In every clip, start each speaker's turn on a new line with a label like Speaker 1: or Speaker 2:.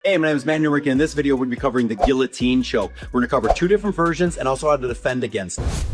Speaker 1: Hey, my name is Matt Newrick, and in this video, we'll be covering the Guillotine Choke. We're going to cover two different versions and also how to defend against it.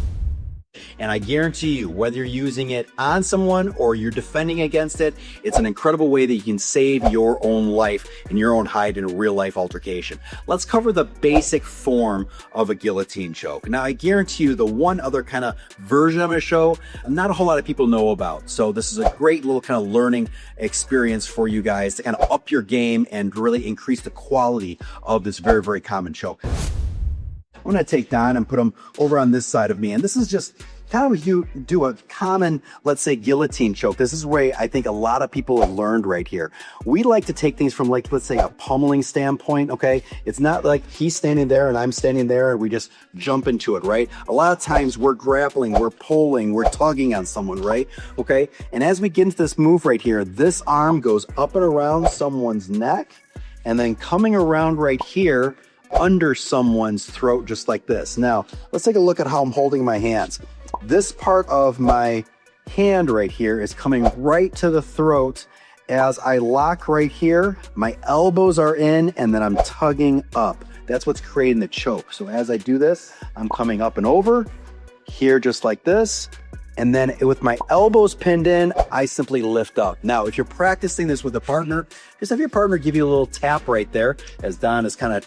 Speaker 1: And I guarantee you, whether you're using it on someone or you're defending against it, it's an incredible way that you can save your own life and your own hide in a real life altercation. Let's cover the basic form of a guillotine choke. Now, I guarantee you the one other kind of version I'm going to show, not a whole lot of people know about. So this is a great little kind of learning experience for you guys to kind of up your game and really increase the quality of this very, very common choke. I'm going to take Don and put him over on this side of me. And this is just kind of you do a common, let's say, guillotine choke. This is where I think a lot of people have learned right here. We like to take things from, like, let's say, a pummeling standpoint, okay? It's not like he's standing there and I'm standing there and we just jump into it, right? A lot of times we're grappling, we're pulling, we're tugging on someone, right? Okay? And as we get into this move right here, this arm goes up and around someone's neck and then coming around right here under someone's throat, just like this. Now, let's take a look at how I'm holding my hands. This part of my hand right here is coming right to the throat. As I lock right here, my elbows are in and then I'm tugging up. That's what's creating the choke. So as I do this, I'm coming up and over here just like this. And then with my elbows pinned in, I simply lift up. Now, if you're practicing this with a partner, just have your partner give you a little tap right there, as Don is kind of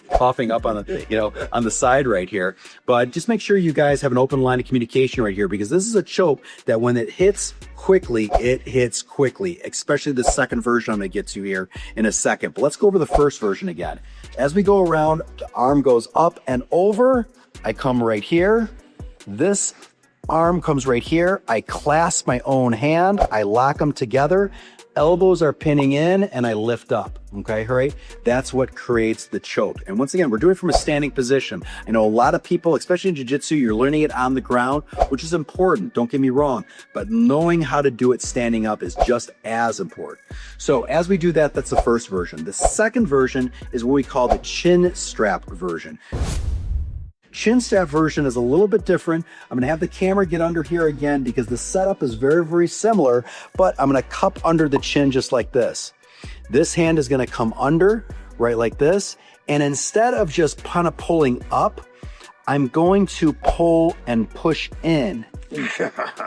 Speaker 1: coughing up on the, on the side right here. But just make sure you guys have an open line of communication right here, because this is a choke that when it hits quickly, especially the second version I'm going to get to here in a second. But let's go over the first version again. As we go around, the arm goes up and over. I come right here. This arm comes right here. I clasp my own hand. I lock them together. Elbows are pinning in and I lift up. Okay, all right? That's what creates the choke. And once again, we're doing it from a standing position. I know a lot of people, especially in jiu-jitsu, you're learning it on the ground, which is important. Don't get me wrong. But knowing how to do it standing up is just as important. So as we do that, that's the first version. The second version is what we call the chin strap version. Chin strap version is a little bit different. I'm going to have the camera get under here again because the setup is very, very similar, but I'm going to cup under the chin just like this. This hand is going to come under right like this. And instead of just kind of pulling up, I'm going to pull and push in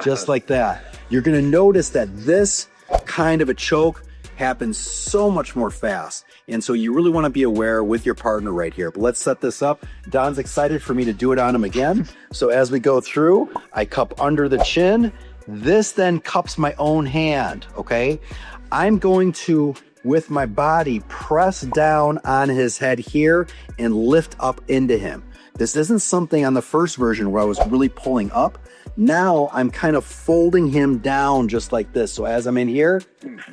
Speaker 1: just like that. You're going to notice that this kind of a choke happens so much more fast. And so you really want to be aware with your partner right here. But let's set this up. Don's excited for me to do it on him again. So as we go through, I cup under the chin. This then cups my own hand, okay? I'm going to, with my body, press down on his head here and lift up into him. This isn't something on the first version where I was really pulling up. Now I'm kind of folding him down just like this. So as I'm in here,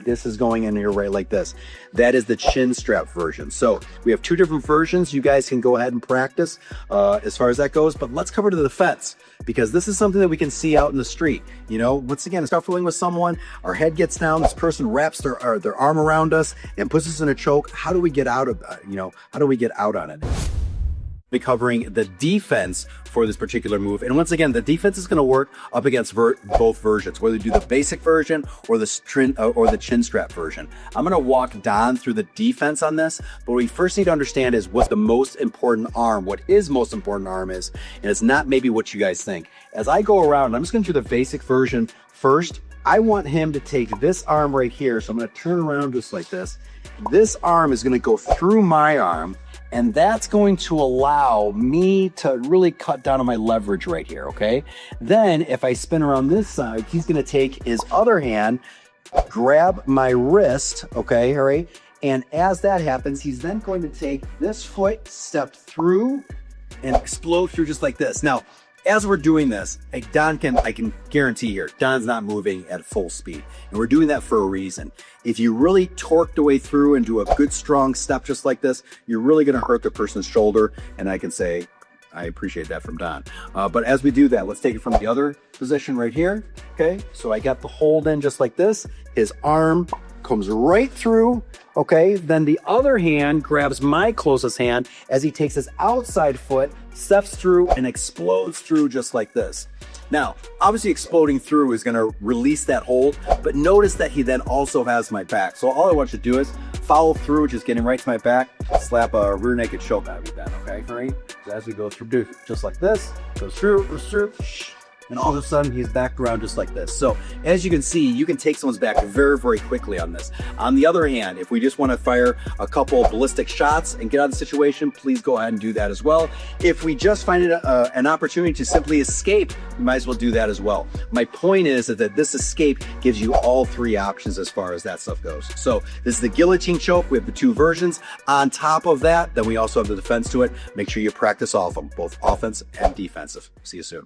Speaker 1: this is going in here right like this. That is the chin strap version. So we have two different versions. You guys can go ahead and practice as far as that goes. But let's cover the defense, because this is something that we can see out in the street. You know, once again, scuffling with someone, our head gets down, this person wraps their arm around us and puts us in a choke. How do we get out of that? How do we get out on it? Be covering the defense for this particular move. And once again, the defense is going to work up against both versions, whether you do the basic version or the chin strap version. I'm going to walk Don through the defense on this, but what we first need to understand is what the most important arm, what his most important arm is, and it's not maybe what you guys think. As I go around, I'm just going to do the basic version first. I want him to take this arm right here, so I'm going to turn around just like this. This arm is going to go through my arm, and that's going to allow me to really cut down on my leverage right here, okay? Then if I spin around this side, he's going to take his other hand, grab my wrist, okay, all right? And as that happens, he's then going to take this foot, step through, and explode through just like this. Now, as we're doing this, I can guarantee here, Don's not moving at full speed. And we're doing that for a reason. If you really torque the way through and do a good strong step just like this, you're really going to hurt the person's shoulder. And I can say, I appreciate that from Don. But as we do that, let's take it from the other position right here. Okay, so I got the hold in just like this. His arm comes right through. Okay, then the other hand grabs my closest hand as he takes his outside foot, steps through and explodes through just like this. Now, obviously exploding through is gonna release that hold, but notice that he then also has my back. So all I want you to do is follow through, just getting right to my back, slap a rear naked choke out of that, okay? All right, so as we go through, do just like this, goes through, and all of a sudden he's backed around just like this. So as you can see, you can take someone's back very, very quickly on this. On the other hand, if we just want to fire a couple ballistic shots and get out of the situation, please go ahead and do that as well. If we just find it an opportunity to simply escape, you might as well do that as well. My point is that this escape gives you all three options as far as that stuff goes. So this is the guillotine choke. We have the two versions. On top of that, then we also have the defense to it. Make sure you practice all of them, both offense and defensive. See you soon.